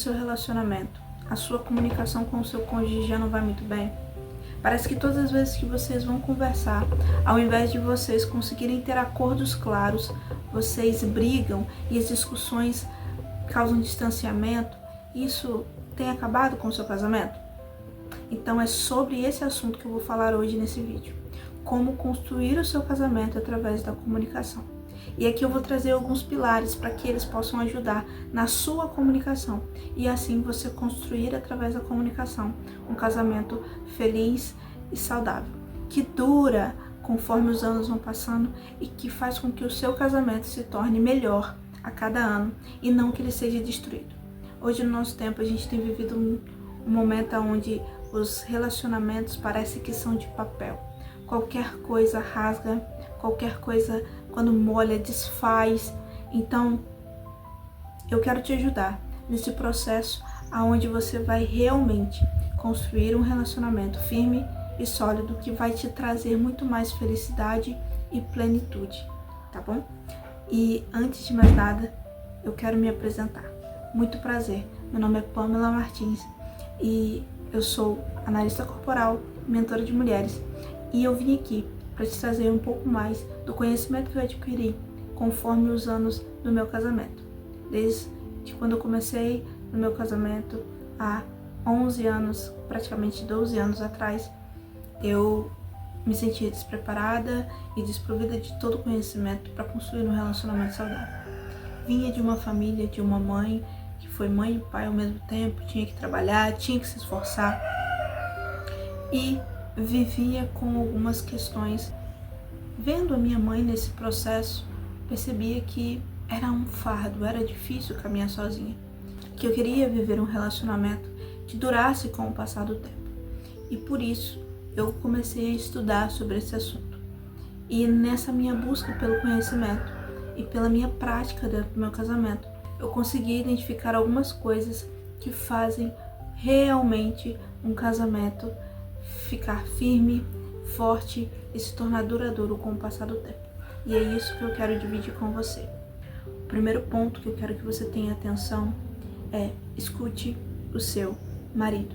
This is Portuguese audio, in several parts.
Seu relacionamento, a sua comunicação com o seu cônjuge já não vai muito bem? Parece que todas as vezes que vocês vão conversar, ao invés de vocês conseguirem ter acordos claros, vocês brigam e as discussões causam distanciamento. Isso tem acabado com o seu casamento? Então é sobre esse assunto que eu vou falar hoje nesse vídeo. Como construir o seu casamento através da comunicação. E aqui eu vou trazer alguns pilares para que eles possam ajudar na sua comunicação e assim você construir através da comunicação um casamento feliz e saudável, que dura conforme os anos vão passando e que faz com que o seu casamento se torne melhor a cada ano e não que ele seja destruído. Hoje no nosso tempo a gente tem vivido um momento onde os relacionamentos parecem que são de papel. Qualquer coisa rasga, qualquer coisa quando molha desfaz. Então eu quero te ajudar nesse processo aonde você vai realmente construir um relacionamento firme e sólido que vai te trazer muito mais felicidade e plenitude, tá bom? E antes de mais nada, eu quero me apresentar. Muito prazer, meu nome é Pamela Martins e eu sou analista corporal, mentora de mulheres, e eu vim aqui para te trazer um pouco mais do conhecimento que eu adquiri conforme os anos do meu casamento. Desde quando eu comecei no meu casamento há 11 anos, praticamente 12 anos atrás, eu me sentia despreparada e desprovida de todo o conhecimento para construir um relacionamento saudável. Vinha de uma família, de uma mãe que foi mãe e pai ao mesmo tempo, tinha que trabalhar, tinha que se esforçar e vivia com algumas questões. Vendo a minha mãe nesse processo, percebia que era um fardo, era difícil caminhar sozinha, que eu queria viver um relacionamento que durasse com o passar do tempo. E por isso eu comecei a estudar sobre esse assunto. E nessa minha busca pelo conhecimento e pela minha prática dentro do meu casamento, eu consegui identificar algumas coisas que fazem realmente um casamento ficar firme, forte e se tornar duradouro com o passar do tempo. E é isso que eu quero dividir com você. O primeiro ponto que eu quero que você tenha atenção é: escute o seu marido.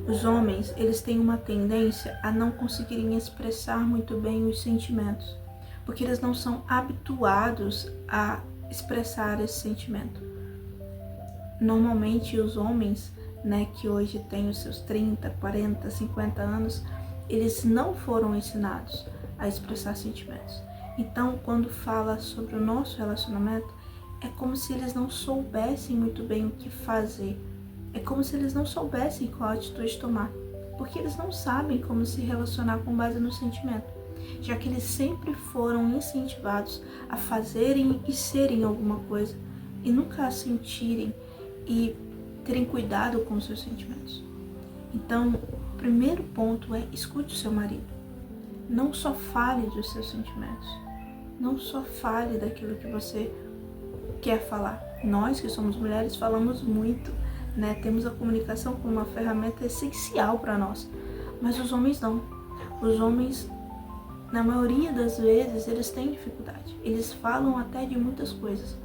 Os homens, eles têm uma tendência a não conseguirem expressar muito bem os sentimentos, porque eles não são habituados a expressar esse sentimento. Normalmente os homens, que hoje têm os seus 30, 40, 50 anos, eles não foram ensinados a expressar sentimentos. Então, quando fala sobre o nosso relacionamento, é como se eles não soubessem muito bem o que fazer. É como se eles não soubessem qual atitude tomar, porque eles não sabem como se relacionar com base no sentimento, já que eles sempre foram incentivados a fazerem e serem alguma coisa e nunca a sentirem e terem cuidado com os seus sentimentos. Então, o primeiro ponto é: escute o seu marido. Não só fale dos seus sentimentos, não só fale daquilo que você quer falar. Nós que somos mulheres falamos muito, temos a comunicação como uma ferramenta essencial para nós, mas os homens não. Os homens, na maioria das vezes, eles têm dificuldade. Eles falam até de muitas coisas,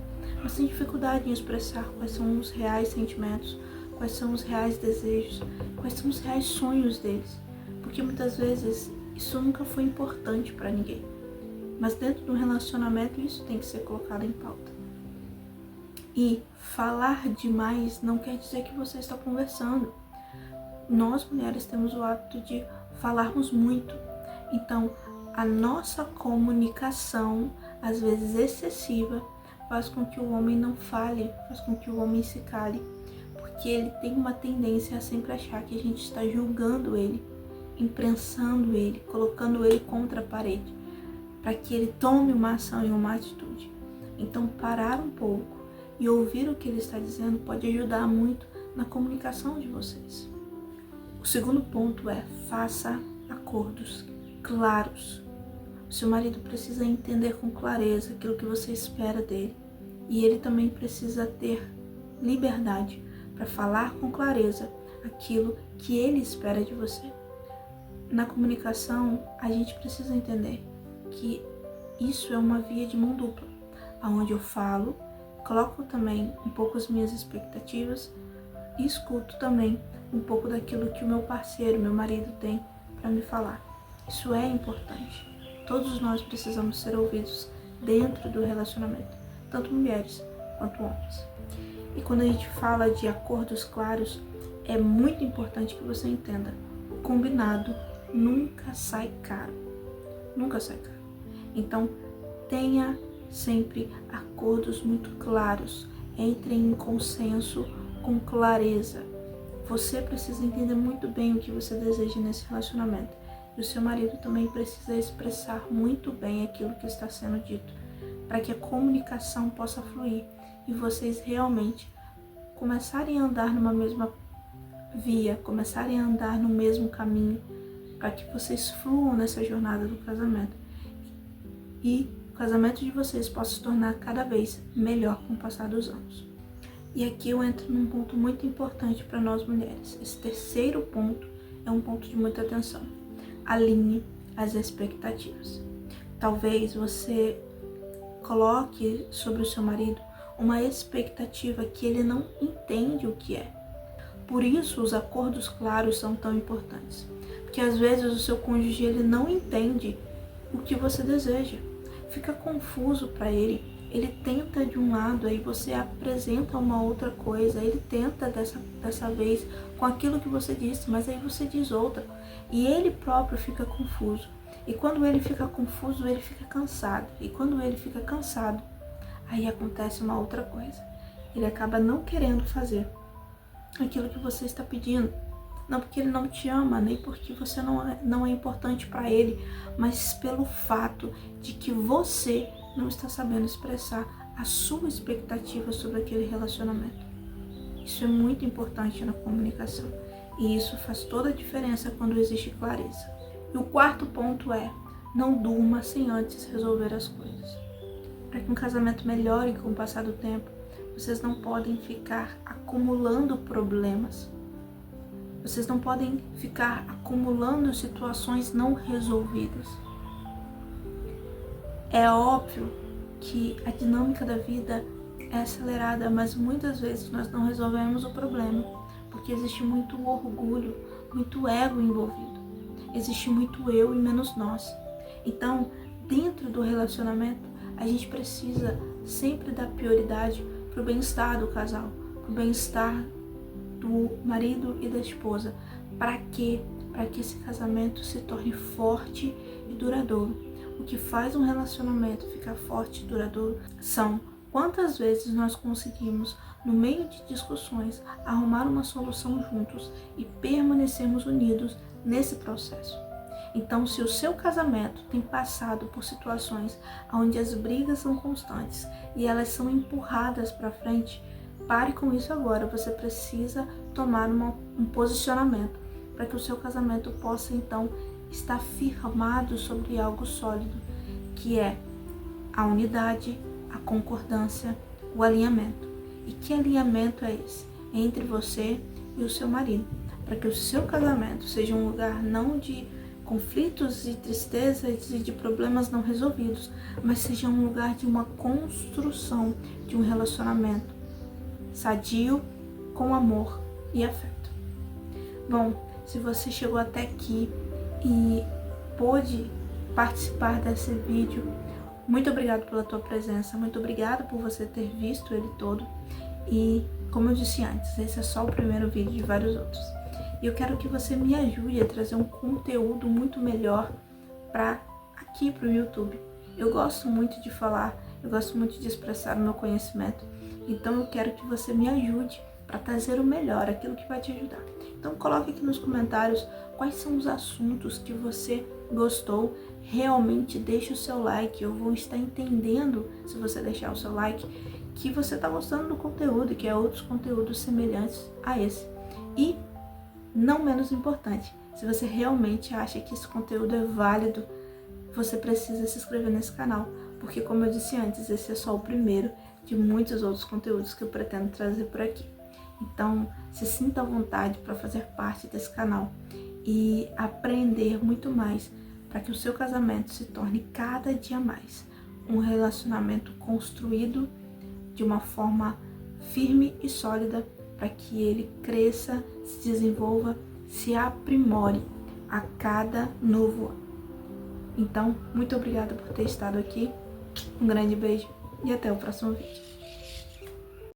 mas têm dificuldade em expressar quais são os reais sentimentos, quais são os reais desejos, quais são os reais sonhos deles, porque muitas vezes isso nunca foi importante para ninguém, mas dentro do relacionamento isso tem que ser colocado em pauta. E falar demais não quer dizer que você está conversando. Nós mulheres temos o hábito de falarmos muito, então a nossa comunicação, às vezes excessiva, faz com que o homem não fale, faz com que o homem se cale, porque ele tem uma tendência a sempre achar que a gente está julgando ele, imprensando ele, colocando ele contra a parede, para que ele tome uma ação e uma atitude. Então, parar um pouco e ouvir o que ele está dizendo pode ajudar muito na comunicação de vocês. O segundo ponto é: faça acordos claros. O seu marido precisa entender com clareza aquilo que você espera dele, e ele também precisa ter liberdade para falar com clareza aquilo que ele espera de você. Na comunicação, a gente precisa entender que isso é uma via de mão dupla, onde eu falo, coloco também um pouco as minhas expectativas, e escuto também um pouco daquilo que o meu parceiro, meu marido tem para me falar. Isso é importante. Todos nós precisamos ser ouvidos dentro do relacionamento, tanto mulheres quanto homens. E quando a gente fala de acordos claros, é muito importante que você entenda: o combinado nunca sai caro. Nunca sai caro. Então, tenha sempre acordos muito claros. Entre em consenso com clareza. Você precisa entender muito bem o que você deseja nesse relacionamento. E o seu marido também precisa expressar muito bem aquilo que está sendo dito, para que a comunicação possa fluir e vocês realmente começarem a andar numa mesma via, começarem a andar no mesmo caminho, para que vocês fluam nessa jornada do casamento. E o casamento de vocês possa se tornar cada vez melhor com o passar dos anos. E aqui eu entro num ponto muito importante para nós mulheres. Esse terceiro ponto é um ponto de muita atenção. Alinhe as expectativas. Talvez você coloque sobre o seu marido uma expectativa que ele não entende o que é. Por isso os acordos claros são tão importantes. Porque às vezes o seu cônjuge ele não entende o que você deseja. Fica confuso para ele. Ele tenta de um lado, aí você apresenta uma outra coisa. Ele tenta dessa vez com aquilo que você disse, mas aí você diz outra. E ele próprio fica confuso. E quando ele fica confuso, ele fica cansado. E quando ele fica cansado, aí acontece uma outra coisa. Ele acaba não querendo fazer aquilo que você está pedindo. Não porque ele não te ama, nem porque você não é importante para ele, mas pelo fato de que você não está sabendo expressar a sua expectativa sobre aquele relacionamento. Isso é muito importante na comunicação. E isso faz toda a diferença quando existe clareza. E o quarto ponto é: não durma sem antes resolver as coisas. Para que um casamento melhore com o passar do tempo, vocês não podem ficar acumulando problemas. Vocês não podem ficar acumulando situações não resolvidas. É óbvio que a dinâmica da vida é acelerada, mas muitas vezes nós não resolvemos o problema, porque existe muito orgulho, muito ego envolvido. Existe muito eu e menos nós. Então, dentro do relacionamento, a gente precisa sempre dar prioridade para o bem-estar do casal, para o bem-estar do marido e da esposa. Para quê? Para que esse casamento se torne forte e duradouro. O que faz um relacionamento ficar forte e duradouro são quantas vezes nós conseguimos, no meio de discussões, arrumar uma solução juntos e permanecermos unidos nesse processo. Então, se o seu casamento tem passado por situações onde as brigas são constantes e elas são empurradas para frente, pare com isso agora. Você precisa tomar um posicionamento para que o seu casamento possa, então, estar firmado sobre algo sólido, que é a unidade, a concordância, o alinhamento. E que alinhamento é esse? Entre você e o seu marido, para que o seu casamento seja um lugar não de conflitos e tristezas e de problemas não resolvidos, mas seja um lugar de uma construção de um relacionamento sadio, com amor e afeto. Bom, se você chegou até aqui e pôde participar desse vídeo, muito obrigado pela tua presença, muito obrigado por você ter visto ele todo. E como eu disse antes, esse é só o primeiro vídeo de vários outros. E eu quero que você me ajude a trazer um conteúdo muito melhor aqui para o YouTube. Eu gosto muito de falar, eu gosto muito de expressar o meu conhecimento. Então eu quero que você me ajude para trazer o melhor, aquilo que vai te ajudar. Então coloque aqui nos comentários quais são os assuntos que você gostou. Realmente deixe o seu like, eu vou estar entendendo, se você deixar o seu like, que você está gostando do conteúdo e que há outros conteúdos semelhantes a esse. E, não menos importante, se você realmente acha que esse conteúdo é válido, você precisa se inscrever nesse canal, porque como eu disse antes, esse é só o primeiro de muitos outros conteúdos que eu pretendo trazer por aqui. Então, se sinta à vontade para fazer parte desse canal e aprender muito mais para que o seu casamento se torne cada dia mais um relacionamento construído de uma forma firme e sólida, para que ele cresça, se desenvolva, se aprimore a cada novo ano. Então, muito obrigada por ter estado aqui. Um grande beijo e até o próximo vídeo.